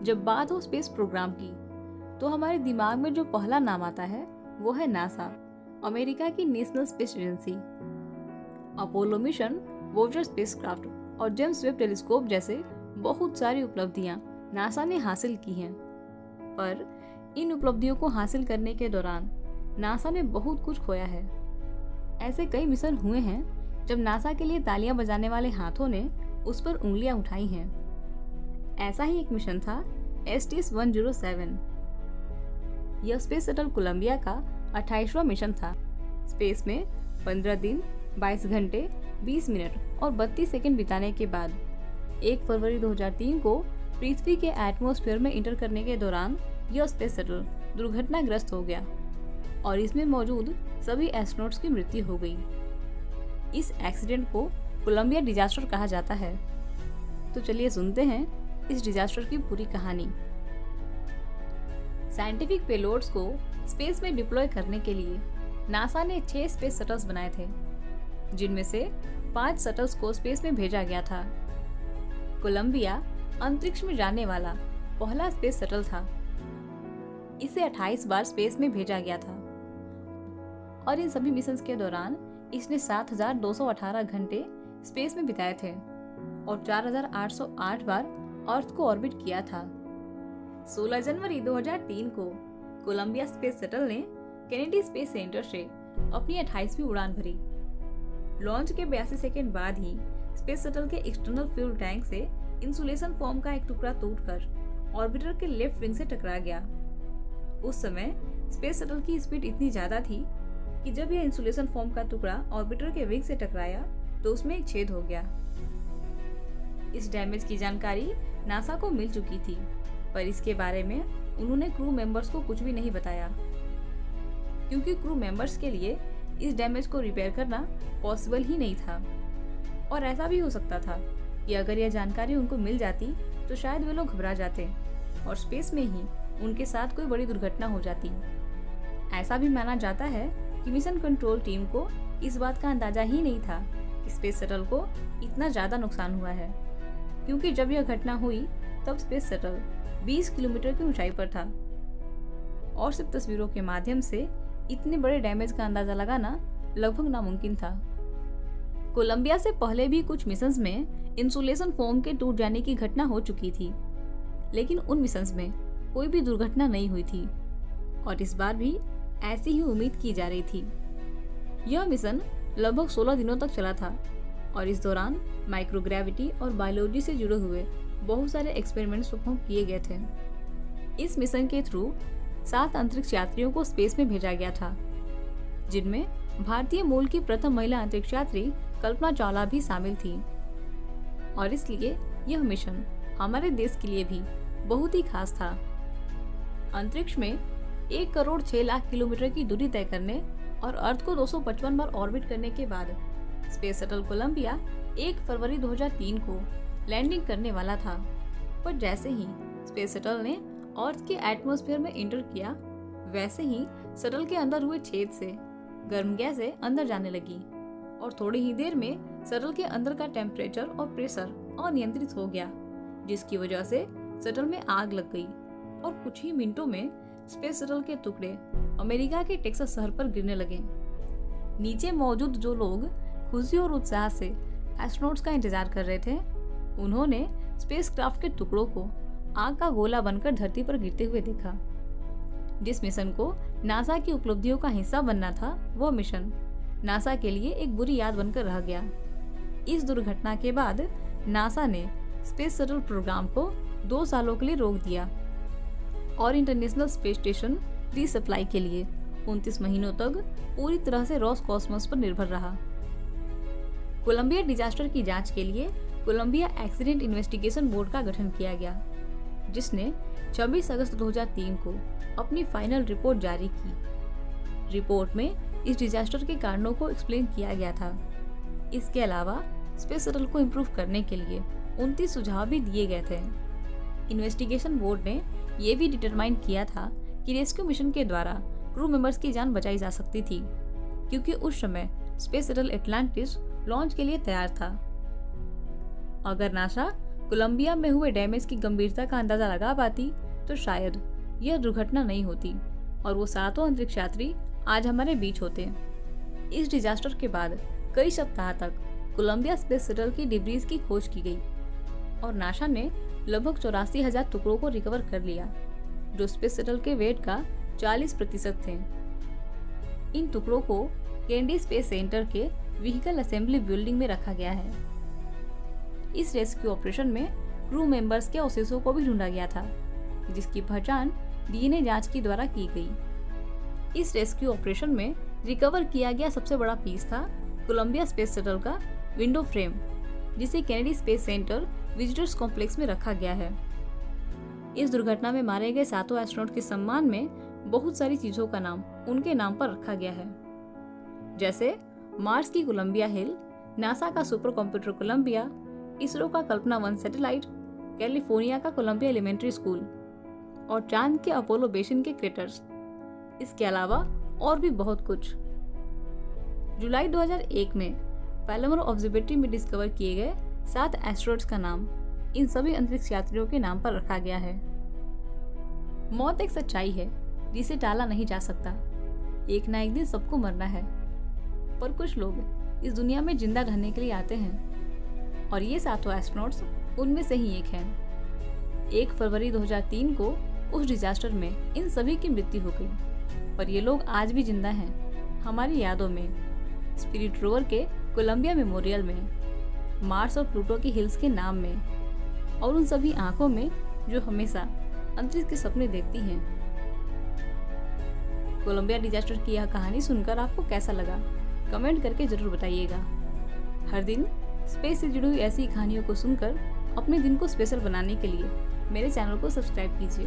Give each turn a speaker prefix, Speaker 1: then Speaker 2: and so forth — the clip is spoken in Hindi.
Speaker 1: जब बात हो स्पेस प्रोग्राम की तो हमारे दिमाग में जो पहला नाम आता है वो है नासा, अमेरिका की national space agency. Apollo mission, Voyager spacecraft और जेम्स वेब टेलीस्कोप जैसे बहुत सारी उपलब्धियां नासा ने हासिल की हैं। पर इन उपलब्धियों को हासिल करने के दौरान नासा ने बहुत कुछ खोया है। ऐसे कई मिशन हुए हैं जब नासा के लिए तालियां बजाने वाले हाथों ने उस पर उंगलियां उठाई हैं। ऐसा ही एक मिशन था STS-107। यह स्पेस शटल कोलंबिया का 28वां मिशन था। स्पेस में 15 दिन, 22 घंटे, 20 मिनट और 32 सेकंड बिताने के बाद 1 फरवरी 2003 को पृथ्वी के एटमॉस्फेयर में इंटर करने के दौरान यह स्पेस शटल दुर्घटनाग्रस्त हो गया और इसमें मौजूद सभी एस्ट्रोनॉट्स की मृत्यु हो गई। इस एक्सीडेंट को कोलंबिया डिजास्टर कहा जाता है। तो चलिए सुनते हैं इस डिजास्टर की पूरी कहानी। साइंटिफिक पेलोड्स को स्पेस में डिप्लॉय करने के लिए नासा ने 6 स्पेस शटल्स बनाए थे, जिनमें से 5 शटल्स को स्पेस में भेजा गया था। कोलंबिया अंतरिक्ष में जाने वाला पहला स्पेस शटल था। इसे 28 बार स्पेस में भेजा गया था और इन सभी मिशंस के दौरान इसने 7,218 घंटे स्पेस में बिताए थे और 4,808 बार अर्थ को ऑर्बिट किया था। 16 जनवरी 2003 को कोलंबिया स्पेस शटल ने केनेडी स्पेस सेंटर से अपनी 28वीं उड़ान भरी। लॉन्च के 82 सेकंड बाद ही स्पेस शटल के एक्सटर्नल फ्यूल टैंक से इंसुलेशन फोम का एक टुकड़ा टूटकर ऑर्बिटर के लेफ्ट विंग से टकरा गया। उस समय स्पेस शटल की स्पीड इतनी ज्यादा थी कि जब यह इंसुलेशन फोम का टुकड़ा ऑर्बिटर के विंग से टकराया तो उसमें एक छेद हो गया। इस डैमेज की जानकारी नासा को मिल चुकी थी, पर इसके बारे में उन्होंने क्रू मेंबर्स को कुछ भी नहीं बताया, क्योंकि क्रू मेंबर्स के लिए इस डैमेज को रिपेयर करना पॉसिबल ही नहीं था। और ऐसा भी हो सकता था कि अगर यह जानकारी उनको मिल जाती तो शायद वे लोग घबरा जाते और स्पेस में ही उनके साथ कोई बड़ी दुर्घटना हो जाती। ऐसा भी माना जाता है कि मिशन कंट्रोल टीम को इस बात का अंदाजा ही नहीं था कि स्पेस शटल को इतना ज्यादा नुकसान हुआ है, क्योंकि जब यह घटना हुई तब स्पेस शटल 20 किलोमीटर की ऊंचाई पर था और सिर्फ तस्वीरों के माध्यम से इतने बड़े डैमेज का अंदाजा लगाना लगभग नामुमकिन था। कोलंबिया से पहले भी कुछ मिशंस में इंसुलेशन फोम के टूट जाने की घटना हो चुकी थी, लेकिन उन मिशंस में कोई भी दुर्घटना नहीं हुई थी और इस बार भी ऐसी ही उम्मीद की जा रही थी। यह मिशन लगभग 16 दिनों तक चला था और इस दौरान माइक्रोग्रेविटी और बायोलॉजी से जुड़े हुए बहुत सारे एक्सपेरिमेंट्स परफॉर्म किए गए थे। इस मिशन के थ्रू 7 अंतरिक्ष यात्रियों को स्पेस में भेजा गया था, जिनमें भारतीय मूल की प्रथम महिला अंतरिक्ष यात्री कल्पना चावला भी शामिल थी। और इसलिए यह मिशन हमारे देश के लिए भी बहुत ही खास था। अंतरिक्ष में 1 करोड़ 6 लाख किलोमीटर की दूरी तय करने और अर्थ को 255 बार ऑर्बिट करने के बाद स्पेस शटल कोलंबिया 1 फरवरी 2003 को लैंडिंग करने वाला था। पर जैसे ही स्पेस शटल ने अर्थ के एटमॉस्फेयर में इंटर किया, वैसे ही शटल के अंदर हुए छेद से गर्म गैसें अंदर जाने लगी और थोड़ी ही देर में शटल के अंदर का टेम्परेचर और प्रेशर अनियंत्रित हो गया, जिसकी वजह से शटल में आग लग गई और कुछ ही मिनटों में स्पेस शटल के टुकड़े अमेरिका के टेक्सास शहर पर गिरने लगे। नीचे मौजूद जो लोग खुशी और उत्साह से एस्ट्रोनॉट्स का इंतजार कर रहे थे, उन्होंने स्पेसक्राफ्ट के टुकड़ों को आग का गोला बनकर धरती पर गिरते हुए देखा। जिस मिशन को नासा की उपलब्धियों का हिस्सा बनना था, वह मिशन नासा के लिए एक बुरी याद बनकर रह गया। इस दुर्घटना के बाद नासा ने स्पेस शटल प्रोग्राम को 2 सालों के लिए रोक दिया और इंटरनेशनल स्पेस स्टेशन रीसप्लाई के लिए 29 महीनों तक पूरी तरह से रॉसकॉस्मोस पर निर्भर रहा। कोलंबिया डिजास्टर की जांच के लिए कोलंबिया एक्सीडेंट इन्वेस्टिगेशन बोर्ड का गठन किया गया, जिसने 26 अगस्त 2003 को अपनी फाइनल रिपोर्ट जारी की। रिपोर्ट में इस डिजास्टर के कारणों को एक्सप्लेन किया गया था। इसके अलावा स्पेस शटल को इम्प्रूव करने के लिए 29 सुझाव भी दिए गए थे। इन्वेस्टिगेशन बोर्ड ने यह भी डिटरमाइन किया था कि रेस्क्यू मिशन के द्वारा क्रू मेंबर्स की जान बचाई जा सकती थी, क्योंकि उस समय स्पेस शटल एटलांटिस लॉन्च के लिए तैयार था। अगर नासा कोलंबिया में हुए डैमेज की गंभीरता का अंदाजा लगा पाती तो शायद यह दुर्घटना नहीं होती और वो सातों अंतरिक्ष यात्री आज हमारे बीच होते। इस डिजास्टर के बाद कई सप्ताह तक कोलंबिया स्पेस शटल की डिब्रीज की खोज की गई और नासा ने लगभग 84,000 टुकड़ों को रिकवर कर लिया, जो स्पेस शटल के वेट का 40% थे। इन टुकड़ों को कैंडी स्पेस सेंटर के व्हीकल असेंबली बिल्डिंग में रखा गया है। इस रेस्क्यू ऑपरेशन में क्रू मेंबर्स के अवशेषों को भी ढूंढा गया था, जिसकी पहचान डीएनए जांच के द्वारा की गई। इस रेस्क्यू ऑपरेशन में रिकवर किया गया सबसे बड़ा पीस था कोलंबिया स्पेस शटल का विंडो फ्रेम, जिसे Kennedy space centre visitors complex में रखा गया है। इस दुर्घटना में मारे गए सातों एस्ट्रोनॉट के सम्मान में बहुत सारी चीजों का नाम उनके नाम पर रखा गया है, जैसे मार्स की कोलंबिया हिल, नासा का सुपर कंप्यूटर कोलंबिया, इसरो का कल्पना 1 सैटेलाइट, कैलिफोर्निया का कोलंबिया एलिमेंट्री स्कूल और चांद के अपोलो बेसिन के क्रेटर्स। इसके अलावा और भी बहुत कुछ। जुलाई 2001 में पैलामर ऑब्जर्वेटरी में डिस्कवर किए गए 7 एस्ट्रॉइड्स का नाम इन सभी अंतरिक्ष यात्रियों के नाम पर रखा गया है। मौत एक सच्चाई है जिसे टाला नहीं जा सकता। एक ना एक दिन सबको मरना है, पर कुछ लोग इस दुनिया में जिंदा रहने के लिए आते हैं और ये सातों एस्ट्रोनॉट्स उनमें से ही एक हैं। 1 फरवरी 2003 को उस डिजास्टर में इन सभी की मृत्यु हो गई, पर ये लोग आज भी जिंदा हैं हमारी यादों में, स्पिरिट रोवर के कोलंबिया मेमोरियल में, मार्स और प्लूटो की हिल्स के नाम में और उन सभी आंखों में जो हमेशा अंतरिक्ष के सपने देखती हैं। कोलंबिया डिजास्टर की यह कहानी सुनकर आपको कैसा लगा, कमेंट करके जरूर बताइएगा। हर दिन स्पेस से जुड़ी हुई ऐसी कहानियों को सुनकर अपने दिन को स्पेशल बनाने के लिए मेरे चैनल को सब्सक्राइब कीजिए।